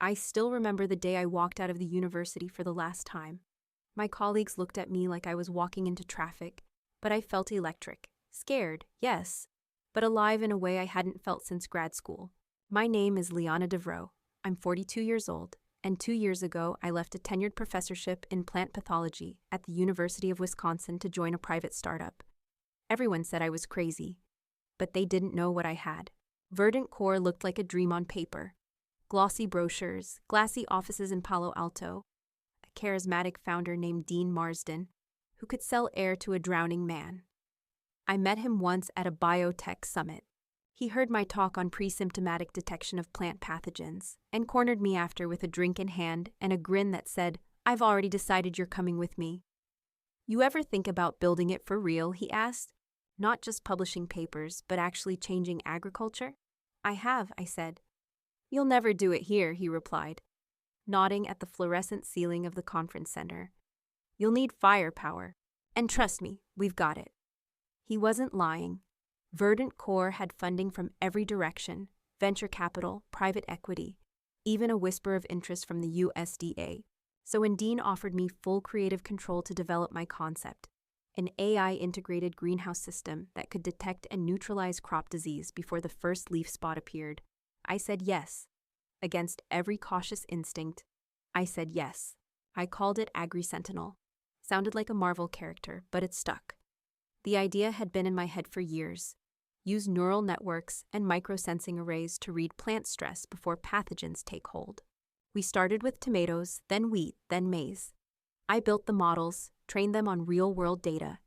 I still remember the day I walked out of the university for the last time. My colleagues looked at me like I was walking into traffic, but I felt electric. Scared, yes, but alive in a way I hadn't felt since grad school. My name is Liana Devroe. I'm 42 years old, and 2 years ago I left a tenured professorship in plant pathology at the University of Wisconsin to join a private startup. Everyone said I was crazy, but they didn't know what I had. Verdant Core looked like a dream on paper. Glossy brochures, glassy offices in Palo Alto, a charismatic founder named Dean Marsden, who could sell air to a drowning man. I met him once at a biotech summit. He heard my talk on pre-symptomatic detection of plant pathogens and cornered me after with a drink in hand and a grin that said, "I've already decided you're coming with me." "You ever think about building it for real?" he asked. "Not just publishing papers, but actually changing agriculture?" "I have," I said. "You'll never do it here," he replied, nodding at the fluorescent ceiling of the conference center. "You'll need firepower. And trust me, we've got it." He wasn't lying. Verdant Core had funding from every direction: venture capital, private equity, even a whisper of interest from the USDA. So when Dean offered me full creative control to develop my concept, an AI-integrated greenhouse system that could detect and neutralize crop disease before the first leaf spot appeared, I said yes. Against every cautious instinct, I said yes. I called it AgriSentinel. Sounded like a Marvel character, but it stuck. The idea had been in my head for years. Use neural networks and microsensing arrays to read plant stress before pathogens take hold. We started with tomatoes, then wheat, then maize. I built the models, trained them on real-world data,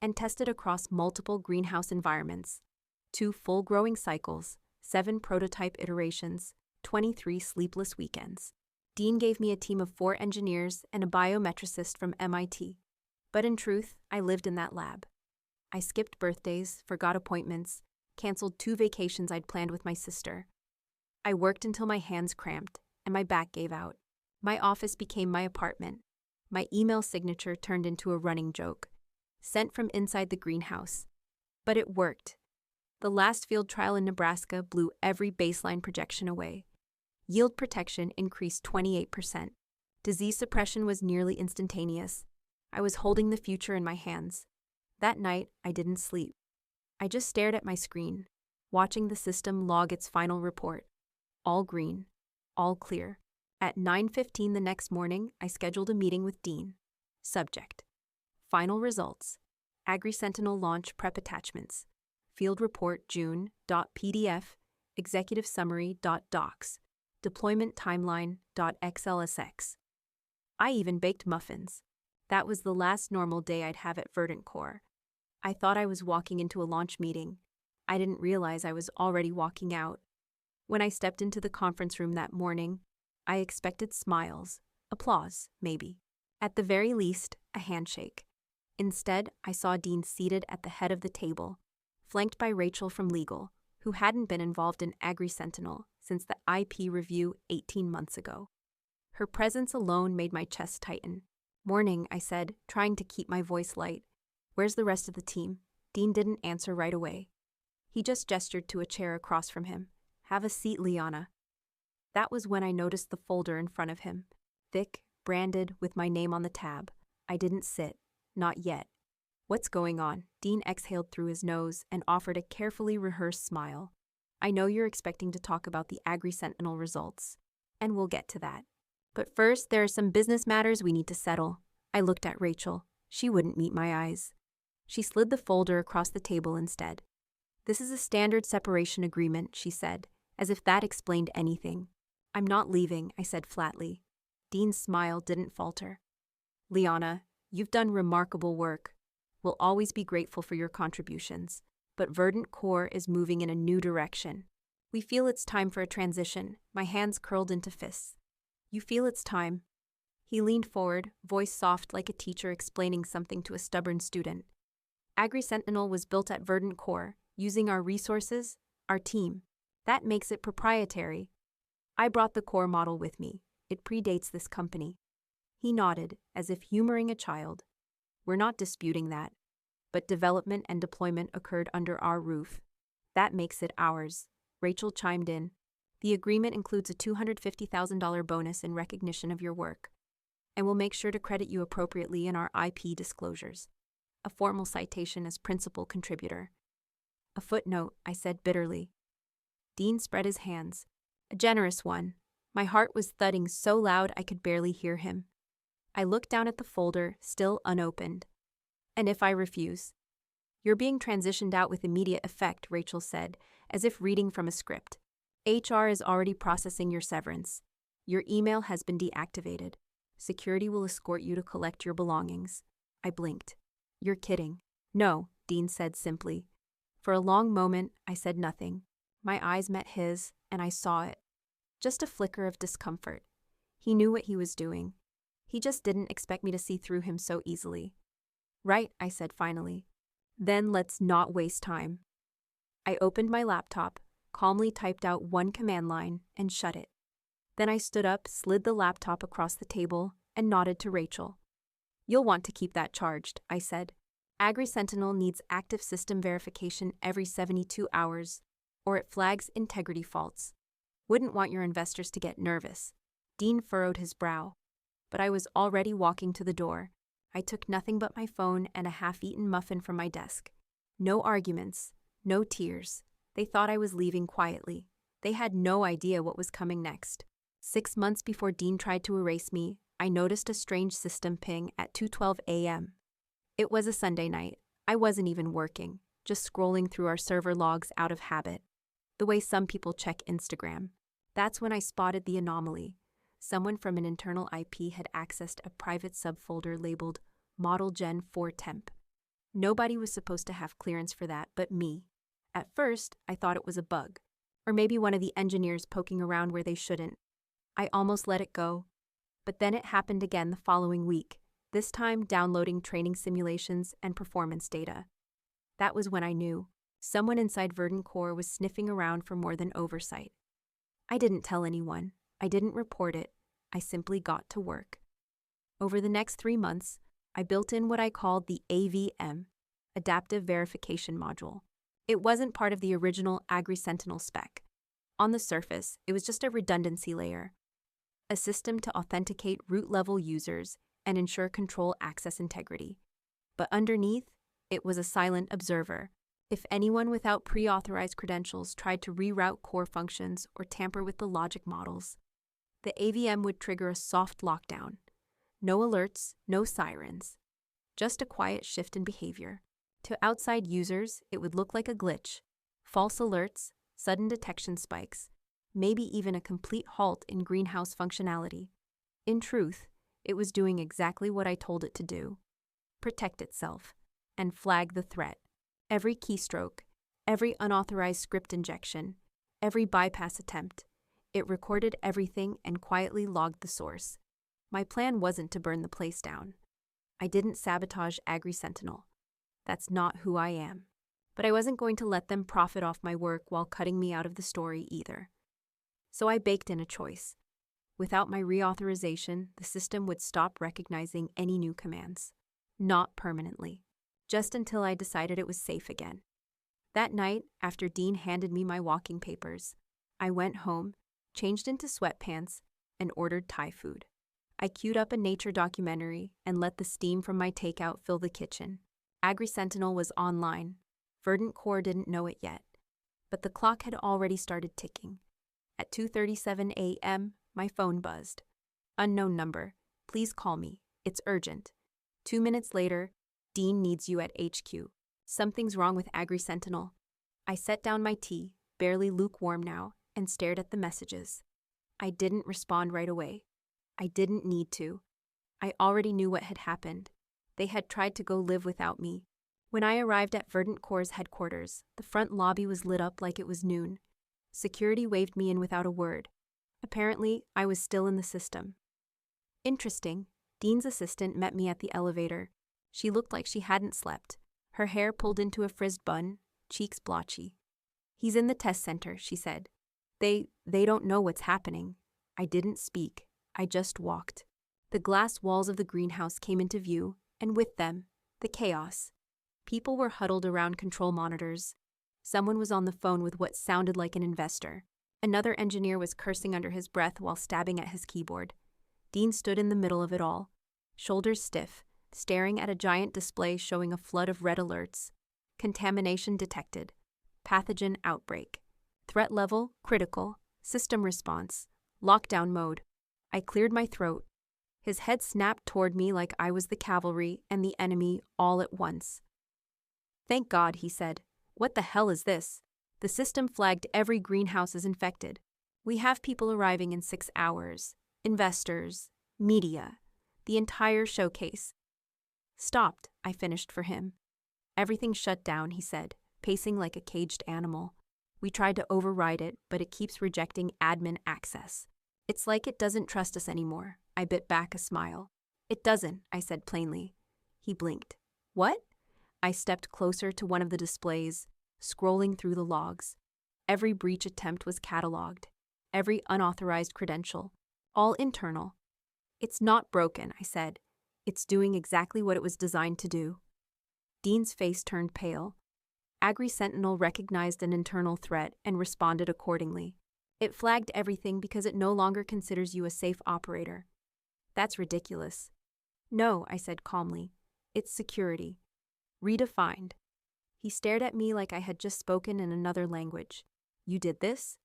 and tested across multiple greenhouse environments: 2 full growing cycles, 7 prototype iterations, 23 sleepless weekends. Dean gave me a team of 4 engineers and a biometricist from MIT. But in truth, I lived in that lab. I skipped birthdays, forgot appointments, canceled 2 vacations I'd planned with my sister. I worked until my hands cramped and my back gave out. My office became my apartment. My email signature turned into a running joke, sent from inside the greenhouse. But it worked. The last field trial in Nebraska blew every baseline projection away. Yield protection increased 28%. Disease suppression was nearly instantaneous. I was holding the future in my hands. That night, I didn't sleep. I just stared at my screen, watching the system log its final report. All green, all clear. At 9:15 the next morning, I scheduled a meeting with Dean. Subject: final results. AgriSentinel launch prep attachments. Field report June.pdf, executive summary.docs, deployment timeline.xlsx. I even baked muffins. That was the last normal day I'd have at Verdant Core. I thought I was walking into a launch meeting. I didn't realize I was already walking out. When I stepped into the conference room that morning, I expected smiles, applause, maybe. At the very least, a handshake. Instead, I saw Dean seated at the head of the table, flanked by Rachel from legal, who hadn't been involved in AgriSentinel since the IP review 18 months ago. Her presence alone made my chest tighten. "Morning," I said, trying to keep my voice light. "Where's the rest of the team?" Dean didn't answer right away. He just gestured to a chair across from him. "Have a seat, Liana." That was when I noticed the folder in front of him, thick, branded, with my name on the tab. I didn't sit. Not yet. "What's going on?" Dean exhaled through his nose and offered a carefully rehearsed smile. "I know you're expecting to talk about the AgriSentinel results, and we'll get to that. But first, there are some business matters we need to settle." I looked at Rachel. She wouldn't meet my eyes. She slid the folder across the table instead. "This is a standard separation agreement," she said, as if that explained anything. "I'm not leaving," I said flatly. Dean's smile didn't falter. "Liana, you've done remarkable work. We'll always be grateful for your contributions. But Verdant Core is moving in a new direction. We feel it's time for a transition." My hands curled into fists. "You feel it's time?" He leaned forward, voice soft like a teacher explaining something to a stubborn student. "AgriSentinel was built at Verdant Core, using our resources, our team. That makes it proprietary. I brought the core model with me. It predates this company." He nodded, as if humoring a child. "We're not disputing that. But development and deployment occurred under our roof. That makes it ours." Rachel chimed in. The agreement includes a $250,000 bonus in recognition of your work, and we'll make sure to credit you appropriately in our IP disclosures. A formal citation as principal contributor. A footnote, I said bitterly. Dean spread his hands. A generous one. My heart was thudding so loud I could barely hear him. I looked down at the folder, still unopened. And if I refuse? You're being transitioned out with immediate effect, Rachel said, as if reading from a script. HR is already processing your severance. Your email has been deactivated. Security will escort you to collect your belongings. I blinked. You're kidding. No, Dean said simply. For a long moment, I said nothing. My eyes met his, and I saw it. Just a flicker of discomfort. He knew what he was doing. He just didn't expect me to see through him so easily. Right, I said finally. Then let's not waste time. I opened my laptop, calmly typed out one command line, and shut it. Then I stood up, slid the laptop across the table, and nodded to Rachel. You'll want to keep that charged, I said. AgriSentinel needs active system verification every 72 hours, or it flags integrity faults. Wouldn't want your investors to get nervous. Dean furrowed his brow. But I was already walking to the door. I took nothing but my phone and a half-eaten muffin from my desk. No arguments, no tears. They thought I was leaving quietly. They had no idea what was coming next. 6 months before Dean tried to erase me, I noticed a strange system ping at 2:12 a.m. It was a Sunday night. I wasn't even working, just scrolling through our server logs out of habit. The way some people check Instagram. That's when I spotted the anomaly. Someone from an internal IP had accessed a private subfolder labeled Model Gen 4 Temp. Nobody was supposed to have clearance for that but me. At first, I thought it was a bug, or maybe one of the engineers poking around where they shouldn't. I almost let it go. But then it happened again the following week, this time downloading training simulations and performance data. That was when I knew. Someone inside Verdant Core was sniffing around for more than oversight. I didn't tell anyone. I didn't report it. I simply got to work. Over the next 3 months, I built in what I called the AVM, Adaptive Verification Module. It wasn't part of the original AgriSentinel spec. On the surface, it was just a redundancy layer, a system to authenticate root-level users and ensure control access integrity. But underneath, it was a silent observer. If anyone without pre-authorized credentials tried to reroute core functions or tamper with the logic models, the AVM would trigger a soft lockdown. No alerts, no sirens. Just a quiet shift in behavior. To outside users, it would look like a glitch. False alerts, sudden detection spikes, maybe even a complete halt in greenhouse functionality. In truth, it was doing exactly what I told it to do. Protect itself, and flag the threat. Every keystroke, every unauthorized script injection, every bypass attempt. It recorded everything and quietly logged the source. My plan wasn't to burn the place down. I didn't sabotage AgriSentinel. That's not who I am. But I wasn't going to let them profit off my work while cutting me out of the story either. So I baked in a choice. Without my reauthorization, the system would stop recognizing any new commands. Not permanently. Just until I decided it was safe again. That night, after Dean handed me my walking papers, I went home, changed into sweatpants, and ordered Thai food. I queued up a nature documentary and let the steam from my takeout fill the kitchen. AgriSentinel was online. Verdant Core didn't know it yet, but the clock had already started ticking. At 2:37 a.m., my phone buzzed. Unknown number. Please call me. It's urgent. 2 minutes later, Dean needs you at HQ. Something's wrong with AgriSentinel. I set down my tea, barely lukewarm now, and stared at the messages. I didn't respond right away. I didn't need to. I already knew what had happened. They had tried to go live without me. When I arrived at Verdant Core's headquarters, the front lobby was lit up like it was noon. Security waved me in without a word. Apparently, I was still in the system. Interesting. Dean's assistant met me at the elevator. She looked like she hadn't slept. Her hair pulled into a frizzed bun, cheeks blotchy. He's in the test center, she said. They don't know what's happening. I didn't speak. I just walked. The glass walls of the greenhouse came into view, and with them, the chaos. People were huddled around control monitors. Someone was on the phone with what sounded like an investor. Another engineer was cursing under his breath while stabbing at his keyboard. Dean stood in the middle of it all, shoulders stiff, staring at a giant display showing a flood of red alerts. Contamination detected. Pathogen outbreak. Threat level critical. System response. Lockdown mode. I cleared my throat. His head snapped toward me like I was the cavalry and the enemy all at once. "Thank God," he said. "What the hell is this? The system flagged every greenhouse as infected. We have people arriving in 6 hours. Investors. Media. The entire showcase." "Stopped," I finished for him. "Everything shut down," he said, pacing like a caged animal. "We tried to override it, but it keeps rejecting admin access. It's like it doesn't trust us anymore." I bit back a smile. "It doesn't," I said plainly. He blinked. "What?" I stepped closer to one of the displays, scrolling through the logs. Every breach attempt was cataloged. Every unauthorized credential. All internal. "It's not broken," I said. "It's doing exactly what it was designed to do." Dean's face turned pale. Agri-Sentinel recognized an internal threat and responded accordingly. It flagged everything because it no longer considers you a safe operator. "That's ridiculous." "No," I said calmly. "It's security. Redefined." He stared at me like I had just spoken in another language. "You did this?"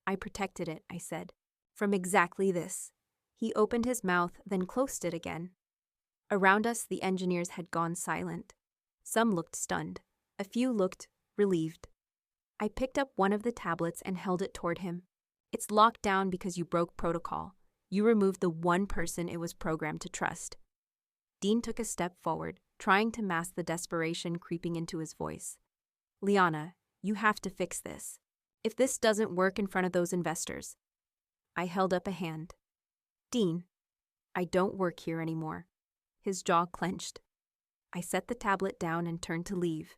"I protected it," I said. "From exactly this." He opened his mouth, then closed it again. Around us, the engineers had gone silent. Some looked stunned. A few looked relieved. I picked up one of the tablets and held it toward him. "It's locked down because you broke protocol. You removed the one person it was programmed to trust." Dean took a step forward, trying to mask the desperation creeping into his voice. "Liana, you have to fix this. If this doesn't work in front of those investors." I held up a hand. "Dean, I don't work here anymore." His jaw clenched. I set the tablet down and turned to leave.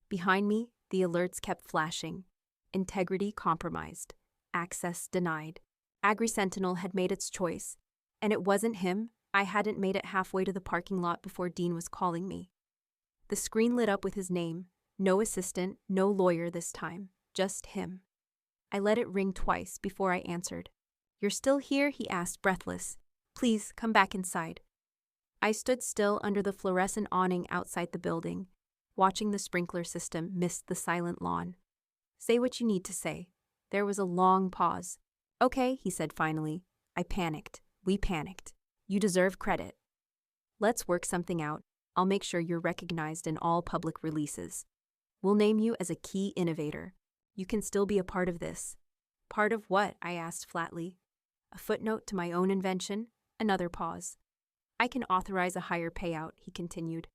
Behind me, the alerts kept flashing. Integrity compromised. Access denied. Agri-Sentinel had made its choice. And it wasn't him. I hadn't made it halfway to the parking lot before Dean was calling me. The screen lit up with his name. No assistant, no lawyer this time. Just him. I let it ring twice before I answered. "You're still here?" he asked, breathless. "Please, come back inside." I stood still under the fluorescent awning outside the building, watching the sprinkler system mist the silent lawn. "Say what you need to say." There was a long pause. "Okay," he said finally. I panicked. We panicked. "You deserve credit. Let's work something out. I'll make sure you're recognized in all public releases. We'll name you as a key innovator. You can still be a part of this." "Part of what?" I asked flatly. "A footnote to my own invention." Another pause. "I can authorize a higher payout," he continued.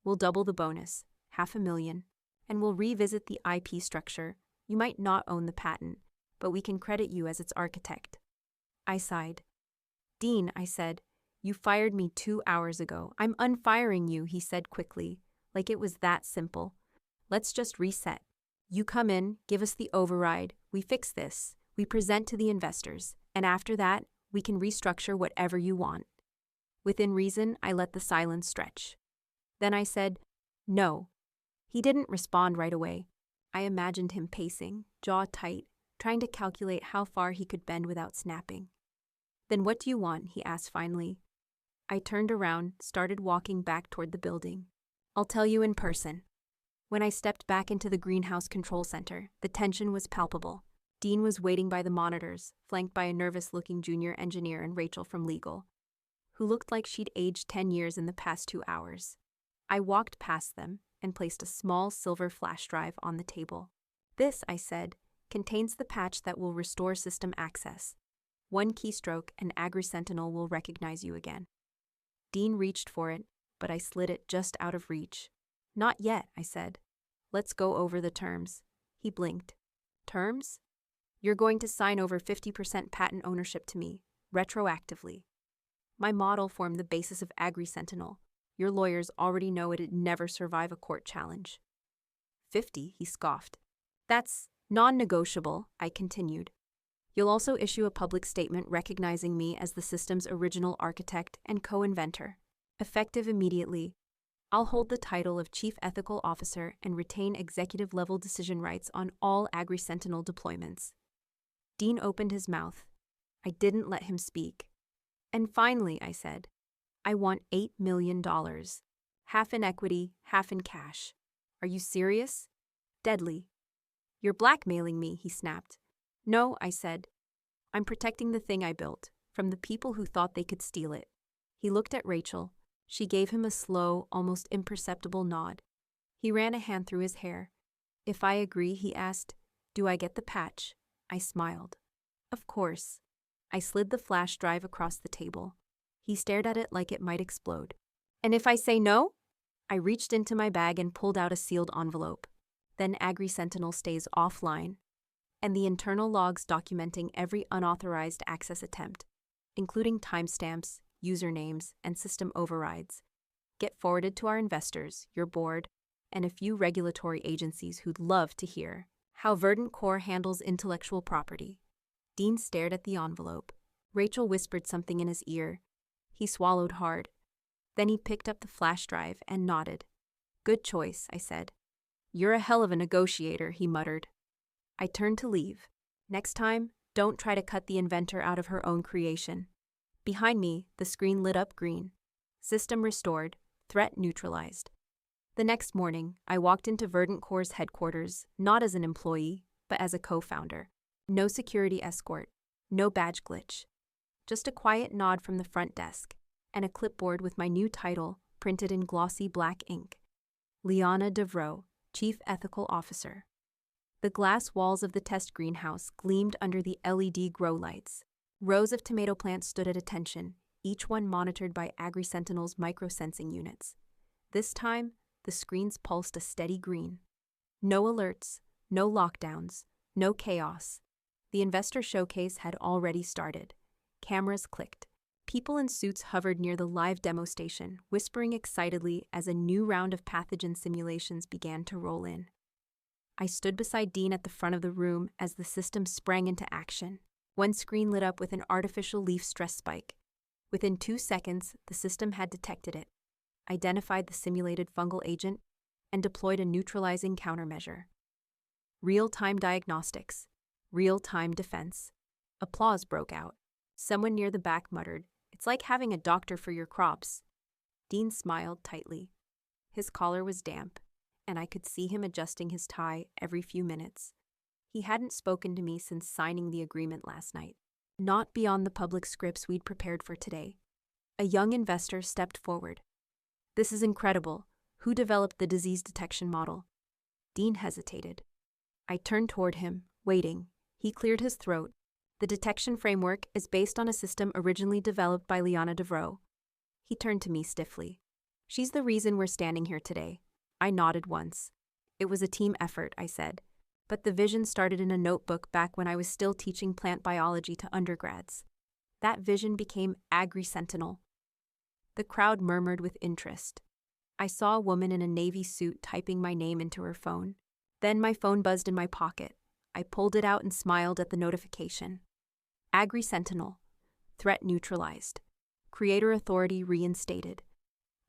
"We'll double the bonus, $500,000, and we'll revisit the IP structure. You might not own the patent, but we can credit you as its architect." I sighed. "Dean," I said, "you fired me 2 hours ago. I'm unfiring you," he said quickly, like it was that simple. "Let's just reset. You come in, give us the override, we fix this, we present to the investors, and after that, we can restructure whatever you want." Within reason, I let the silence stretch. Then I said, "No." He didn't respond right away. I imagined him pacing, jaw tight, trying to calculate how far he could bend without snapping. "Then what do you want?" he asked finally. I turned around, started walking back toward the building. "I'll tell you in person." When I stepped back into the greenhouse control center, the tension was palpable. Dean was waiting by the monitors, flanked by a nervous-looking junior engineer and Rachel from legal, who looked like she'd aged 10 years in the past 2 hours. I walked past them and placed a small silver flash drive on the table. "This," I said, "contains the patch that will restore system access. One keystroke and Agri-Sentinel will recognize you again." Dean reached for it, but I slid it just out of reach. "Not yet," I said. "Let's go over the terms." He blinked. "Terms? You're going to sign over 50% patent ownership to me, retroactively. My model formed the basis of Agri-Sentinel. Your lawyers already know it'd never survive a court challenge." 50, he scoffed. "That's non-negotiable," I continued. "You'll also issue a public statement recognizing me as the system's original architect and co-inventor. Effective immediately. I'll hold the title of Chief Ethical Officer and retain executive-level decision rights on all Agri-Sentinel deployments." Dean opened his mouth. I didn't let him speak. And finally, I said, I want $8 million. Half in equity, half in cash. Are you serious? Deadly. You're blackmailing me, he snapped. No, I said. I'm protecting the thing I built from the people who thought they could steal it. He looked at Rachel. She gave him a slow, almost imperceptible nod. He ran a hand through his hair. If I agree, he asked, do I get the patch? I smiled. Of course. I slid the flash drive across the table. He stared at it like it might explode. And if I say no? I reached into my bag and pulled out a sealed envelope. Then AgriSentinel stays offline, and the internal logs documenting every unauthorized access attempt, including timestamps, usernames, and system overrides, get forwarded to our investors, your board, and a few regulatory agencies who'd love to hear how Verdant Core handles intellectual property. Dean stared at the envelope. Rachel whispered something in his ear. He swallowed hard. Then he picked up the flash drive and nodded. Good choice, I said. You're a hell of a negotiator, he muttered. I turned to leave. Next time, don't try to cut the inventor out of her own creation. Behind me, the screen lit up green. System restored. Threat neutralized. The next morning, I walked into Verdant Core's headquarters, not as an employee, but as a co-founder. No security escort. No badge glitch. Just a quiet nod from the front desk, and a clipboard with my new title printed in glossy black ink. Liana Devroe, Chief Ethical Officer. The glass walls of the test greenhouse gleamed under the LED grow lights. Rows of tomato plants stood at attention, each one monitored by AgriSentinel's microsensing units. This time, the screens pulsed a steady green. No alerts, no lockdowns, no chaos. The investor showcase had already started. Cameras clicked. People in suits hovered near the live demo station, whispering excitedly as a new round of pathogen simulations began to roll in. I stood beside Dean at the front of the room as the system sprang into action. One screen lit up with an artificial leaf stress spike. Within 2 seconds, the system had detected it, identified the simulated fungal agent, and deployed a neutralizing countermeasure. Real-time diagnostics. Real-time defense. Applause broke out. Someone near the back muttered, It's like having a doctor for your crops. Dean smiled tightly. His collar was damp, and I could see him adjusting his tie every few minutes. He hadn't spoken to me since signing the agreement last night. Not beyond the public scripts we'd prepared for today. A young investor stepped forward. This is incredible. Who developed the disease detection model? Dean hesitated. I turned toward him, waiting. He cleared his throat. The detection framework is based on a system originally developed by Liana Devroe. He turned to me stiffly. She's the reason we're standing here today. I nodded once. It was a team effort, I said. But the vision started in a notebook back when I was still teaching plant biology to undergrads. That vision became AgriSentinel. The crowd murmured with interest. I saw a woman in a navy suit typing my name into her phone. Then my phone buzzed in my pocket. I pulled it out and smiled at the notification. AgriSentinel. Threat neutralized. Creator authority reinstated.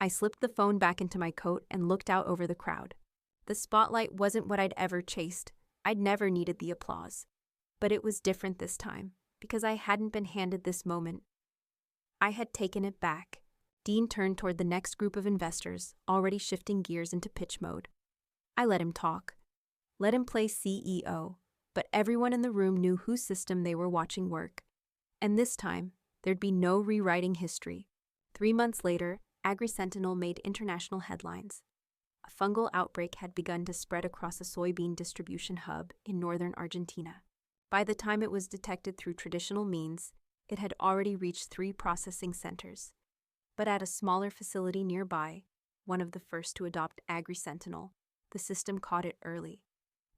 I slipped the phone back into my coat and looked out over the crowd. The spotlight wasn't what I'd ever chased. I'd never needed the applause. But it was different this time, because I hadn't been handed this moment. I had taken it back. Dean turned toward the next group of investors, already shifting gears into pitch mode. I let him talk. Let him play CEO, but everyone in the room knew whose system they were watching work. And this time, there'd be no rewriting history. 3 months later, AgriSentinel made international headlines. A fungal outbreak had begun to spread across a soybean distribution hub in northern Argentina. By the time it was detected through traditional means, it had already reached 3 processing centers. But at a smaller facility nearby, one of the first to adopt AgriSentinel, the system caught it early,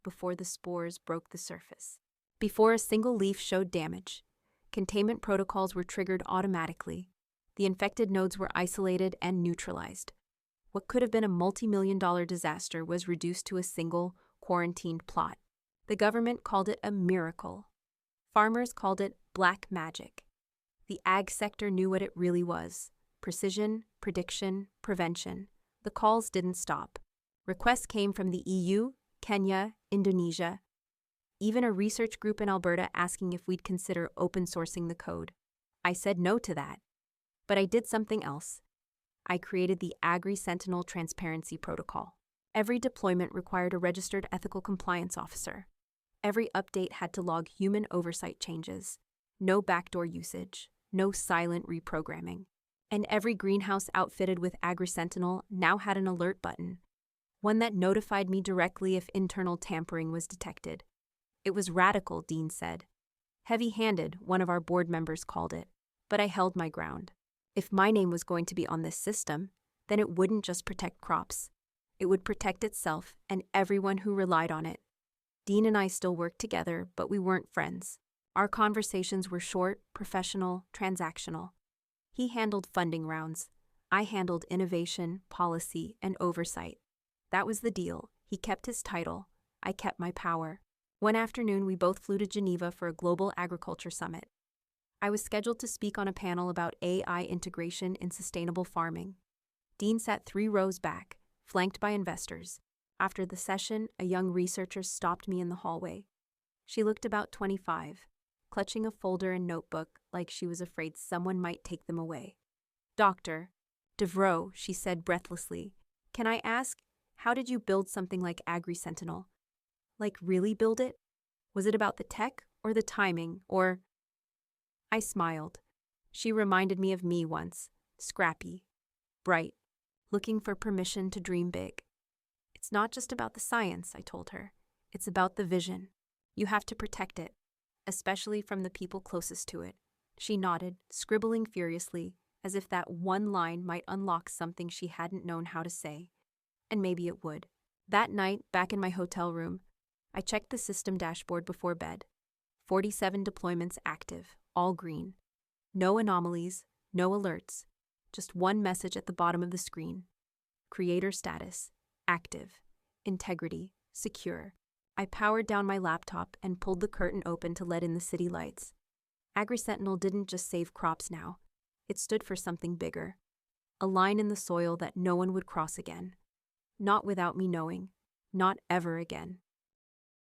before the spores broke the surface. Before a single leaf showed damage, containment protocols were triggered automatically. The infected nodes were isolated and neutralized. What could have been a multi-million-dollar disaster was reduced to a single, quarantined plot. The government called it a miracle. Farmers called it black magic. The ag sector knew what it really was: precision, prediction, prevention. The calls didn't stop. Requests came from the EU, Kenya, Indonesia. even a research group in Alberta asking if we'd consider open sourcing the code. I said no to that. But I did something else. I created the Agri-Sentinel Transparency Protocol. Every deployment required a registered ethical compliance officer. Every update had to log human oversight changes. No backdoor usage. No silent reprogramming. And every greenhouse outfitted with Agri-Sentinel now had an alert button, one that notified me directly if internal tampering was detected. It was radical, Dean said. Heavy-handed, one of our board members called it. But I held my ground. If my name was going to be on this system, then it wouldn't just protect crops. It would protect itself and everyone who relied on it. Dean and I still worked together, but we weren't friends. Our conversations were short, professional, transactional. He handled funding rounds. I handled innovation, policy, and oversight. That was the deal. He kept his title. I kept my power. One afternoon, we both flew to Geneva for a global agriculture summit. I was scheduled to speak on a panel about AI integration in sustainable farming. Dean sat 3 rows back, flanked by investors. After the session, a young researcher stopped me in the hallway. She looked about 25, clutching a folder and notebook like she was afraid someone might take them away. "Dr. Devroe," she said breathlessly, "can I ask, how did you build something like Agri-Sentinel? Like really build it? Was it about the tech or the timing or—" I smiled. She reminded me of me once, scrappy, bright, looking for permission to dream big. "It's not just about the science," I told her. "It's about the vision. You have to protect it, especially from the people closest to it." She nodded, scribbling furiously, as if that one line might unlock something she hadn't known how to say. And maybe it would. That night, back in my hotel room, I checked the system dashboard before bed. 47 deployments active, all green. No anomalies, no alerts, just one message at the bottom of the screen. Creator status, active. Integrity, secure. I powered down my laptop and pulled the curtain open to let in the city lights. Agri-Sentinel didn't just save crops now. It stood for something bigger. A line in the soil that no one would cross again. Not without me knowing. Not ever again.